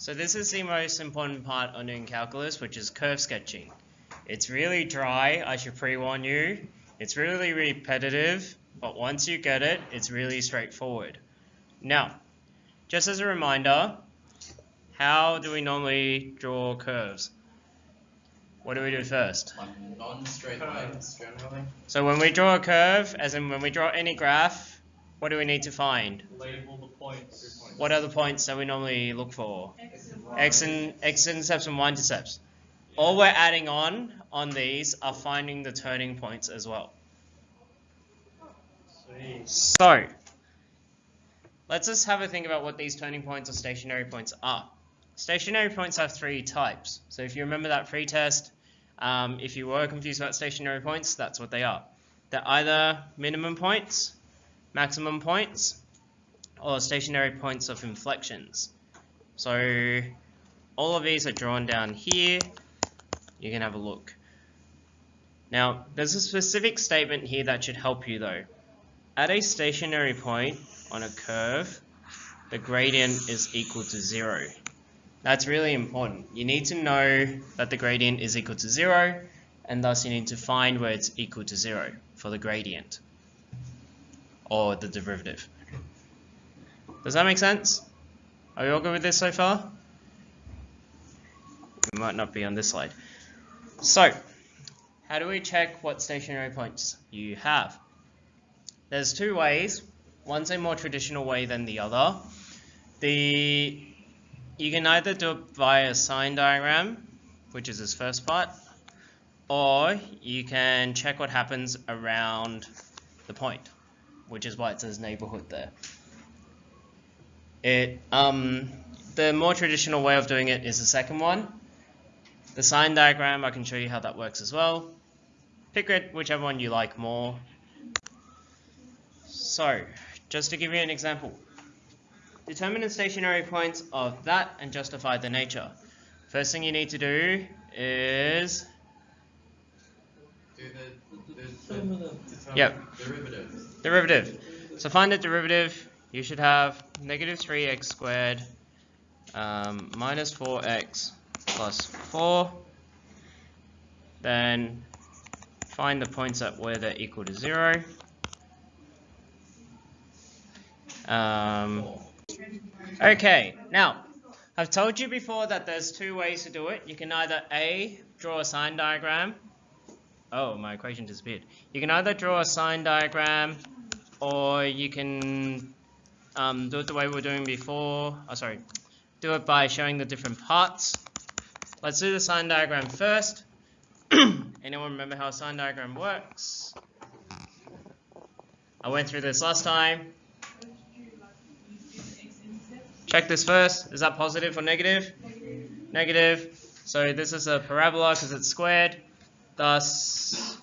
So this is the most important part on doing calculus, which is curve sketching. It's really dry, I should pre-warn you. It's really repetitive, but once you get it, it's really straightforward. Now, just as a reminder, how do we normally draw curves? What do we do first? Like non-straight lines, generally. So when we draw a curve, as in when we draw any graph, what do we need to find? Label the points. What are the points that we normally look for? X-intercepts and y-intercepts. All we're adding on these are finding the turning points as well. So, let's just have a think about what these turning points or stationary points are. Stationary points have three types. So if you remember that pre-test, if you were confused about stationary points, that's what they are. They're either minimum points, maximum points, or stationary points of inflections. So all of these are drawn down here. You can have a look. Now, there's a specific statement here that should help you though. At a stationary point on a curve, the gradient is equal to 0. That's really important. You need to know that the gradient is equal to 0, and thus you need to find where it's equal to 0 for the gradient or the derivative. Does that make sense? Are we all good with this so far? We might not be on this slide. So, how do we check what stationary points you have? There's two ways. One's a more traditional way than the other. You can either do it via a sign diagram, which is this first part, or you can check what happens around the point, which is why it says neighborhood there. The more traditional way of doing it is the second one. The sign diagram, I can show you how that works as well. Pick whichever one you like more. So, just to give you an example. Determine the stationary points of that and justify the nature. First thing you need to do is derivative. So find the derivative. You should have negative 3x squared minus 4x plus 4. Then find the points at where they're equal to 0. Okay, now I've told you before that there's two ways to do it. You can either A, draw a sign diagram. Oh, my equation disappeared. You can either draw a sign diagram, or you can do it the way we were doing before. Do it by showing the different parts. Let's do the sign diagram first. Anyone remember how a sign diagram works? I went through this last time. Check this first. Is that positive or negative? Negative. So this is a parabola because it's squared. Thus,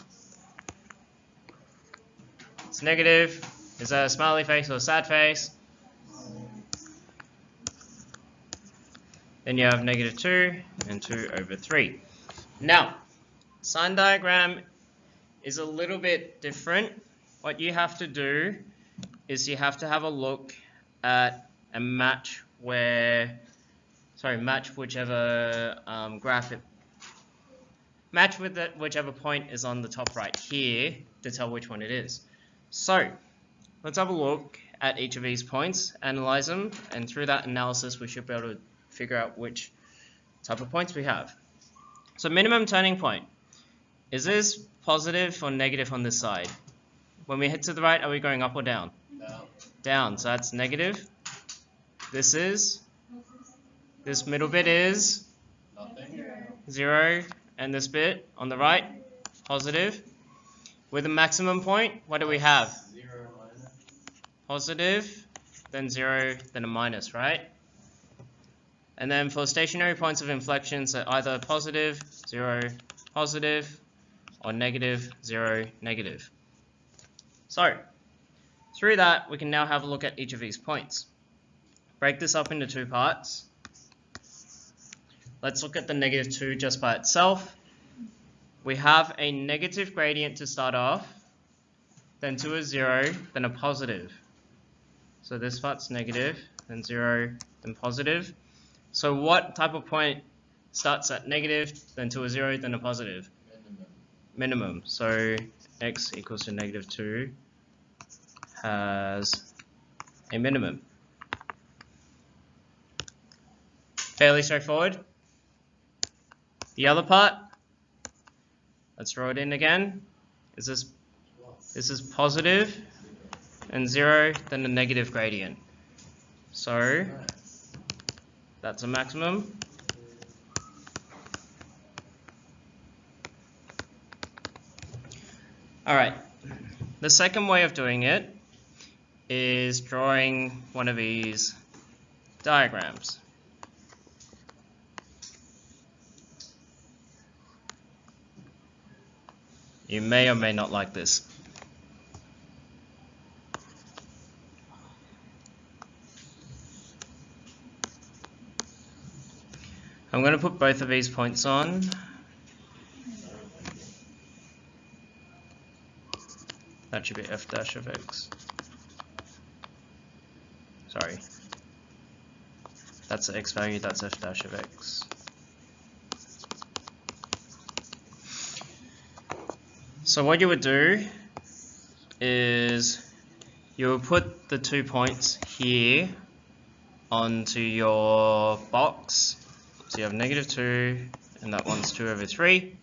it's negative. Is that a smiley face or a sad face? Then you have negative 2 and 2 over 3. Now, sign diagram is a little bit different. What you have to do is you have to have a look at and match whichever graph match with whichever point is on the top right here to tell which one it is. So let's have a look at each of these points, analyze them, and through that analysis we should be able to figure out which type of points we have. So minimum turning point. Is this positive or negative on this side? When we head to the right, are we going up or down? Down, so that's negative. This middle bit is 0, and this bit on the right, positive. With a maximum point, what do we have? Positive, then 0, then a minus, right? And then for stationary points of inflection, so either positive, 0, positive, or negative, 0, negative. So, through that, we can now have a look at each of these points. Break this up into two parts. Let's look at the negative 2 just by itself. We have a negative gradient to start off, then to a 0, then a positive. So this part's negative, then 0, then positive. So what type of point starts at negative, then to a 0, then a positive? Minimum. So x equals to negative 2 has a minimum. Fairly straightforward. The other part, let's throw it in again. This is positive and 0, then a negative gradient. So that's a maximum. Alright, the second way of doing it is drawing one of these diagrams. You may or may not like this. I'm going to put both of these points on. That should be f dash of x. Sorry. That's the x value, that's f dash of x. So what you would do is you will put the 2 points here onto your box. So you have negative 2 and that one's 2 over 3.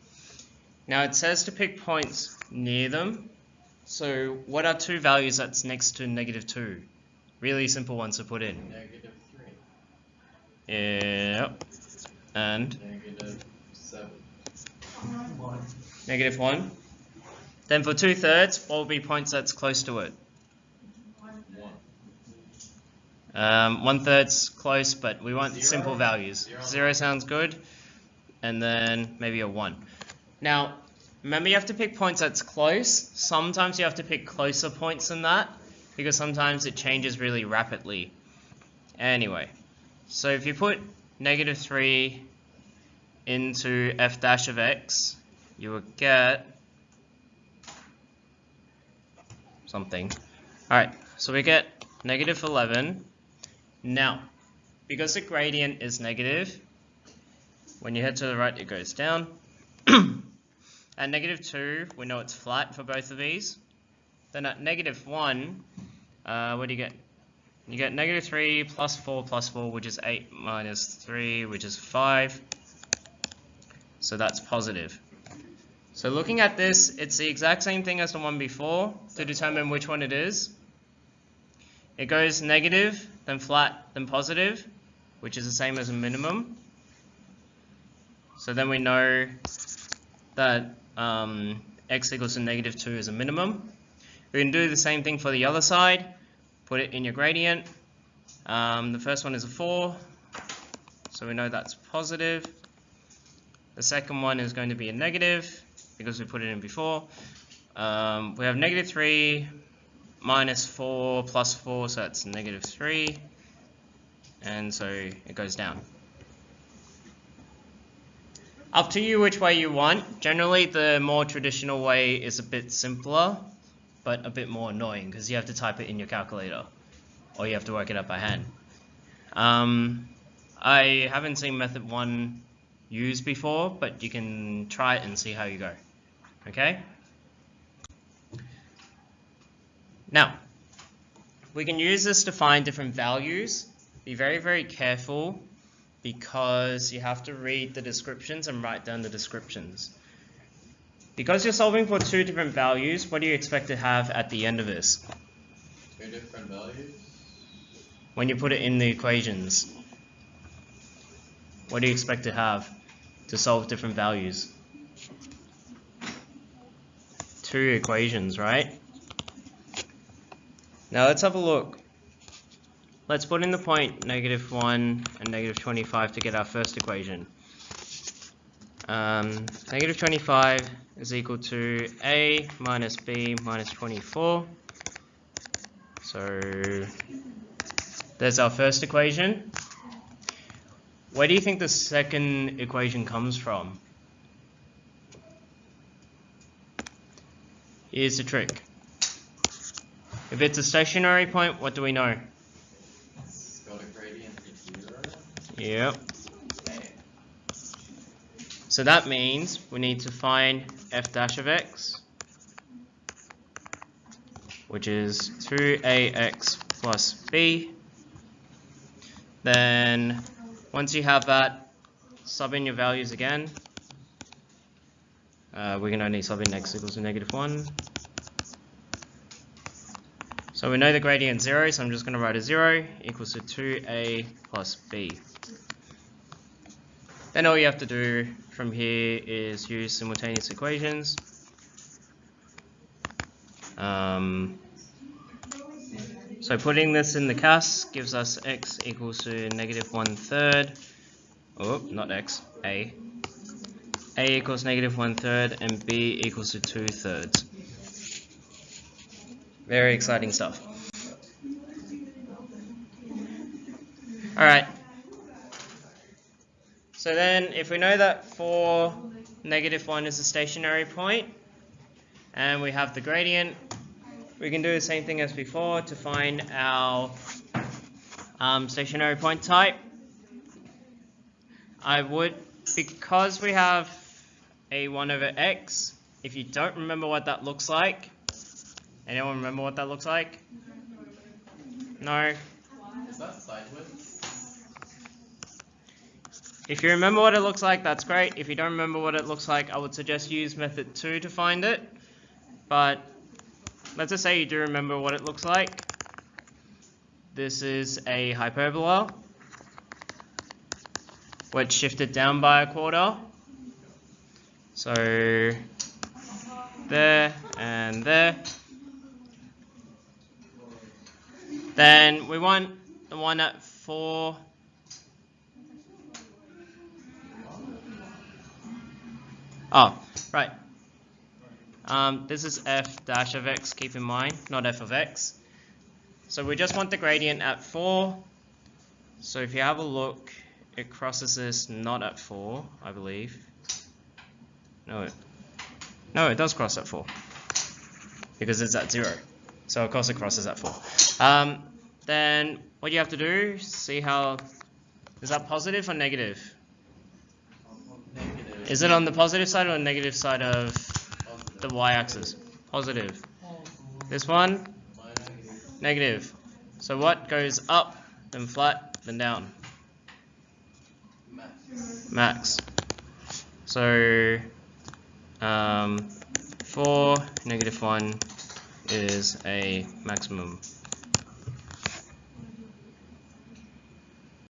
Now it says to pick points near them. So what are two values that's next to negative 2? Really simple ones to put in. Negative 3. Yep. And? Negative 7. 1. Negative 1. Then for 2/3, what will be points that's close to it? 1. 1/3's close, but we want 0. simple values. 0 sounds good. And then maybe a 1. Now, remember you have to pick points that's close. Sometimes you have to pick closer points than that, because sometimes it changes really rapidly. Anyway, so if you put negative 3 into f dash of x, you will get something. Alright, so we get negative 11. Now, because the gradient is negative, when you head to the right it goes down. At negative 2, we know it's flat for both of these. Then at negative 1, what do you get? You get negative 3 plus 4 plus 4, which is 8 minus 3, which is 5. So that's positive. So looking at this, it's the exact same thing as the one before to determine which one it is. It goes negative, then flat, then positive, which is the same as a minimum. So then we know that x equals to negative 2 is a minimum. We can do the same thing for the other side. Put it in your gradient. The first one is a 4, so we know that's positive. The second one is going to be a negative, because we put it in before. We have negative 3 minus 4 plus 4, so that's negative 3. And so it goes down. Up to you which way you want. Generally, the more traditional way is a bit simpler, but a bit more annoying, because you have to type it in your calculator, or you have to work it out by hand. I haven't seen method 1 used before, but you can try it and see how you go. Okay? Now, we can use this to find different values. Be very, very careful, because you have to read the descriptions and write down the descriptions. Because you're solving for 2 different values, what do you expect to have at the end of this? 2 different values? When you put it in the equations, what do you expect to have to solve different values? 2 equations, right? Now let's have a look. Let's put in the point negative 1 and negative 25 to get our first equation. Negative 25 is equal to a minus b minus 24. So there's our first equation. Where do you think the second equation comes from? Here's the trick. If it's a stationary point, what do we know? It's got a gradient of 0. Yep. So that means we need to find f dash of x, which is 2ax plus b. Then once you have that, sub in your values again. We can only sub in x equals to -1. So we know the gradient 0, so I'm just going to write a 0 equals to 2a plus b. Then all you have to do from here is use simultaneous equations. So putting this in the CAS gives us x equals to -1/3. Oh, not x, a. A equals -1/3 and b equals to 2/3. Very exciting stuff. Alright. So then if we know that 4, -1 is a stationary point, and we have the gradient, we can do the same thing as before to find our stationary point type. I would, because we have a 1 over x, if you don't remember what that looks like, anyone remember what that looks like? No? Is that sideways? If you remember what it looks like, that's great. If you don't remember what it looks like, I would suggest use method 2 to find it. But let's just say you do remember what it looks like. This is a hyperbola, which shifted down by 1/4. So there and there. Then we want the one at 4. Oh, right. This is f dash of x, keep in mind, not f of x. So we just want the gradient at 4. So if you have a look, it crosses this not at 4, I believe. No, it does cross at 4. Because it's at 0. So of course it crosses at 4. Then what you have to do, see how, is that positive or negative? Negative. Is it on the positive side or the negative side of the y-axis? Positive. This one? Negative. So what goes up, then flat, then down? Max. So 4, -1 is a maximum.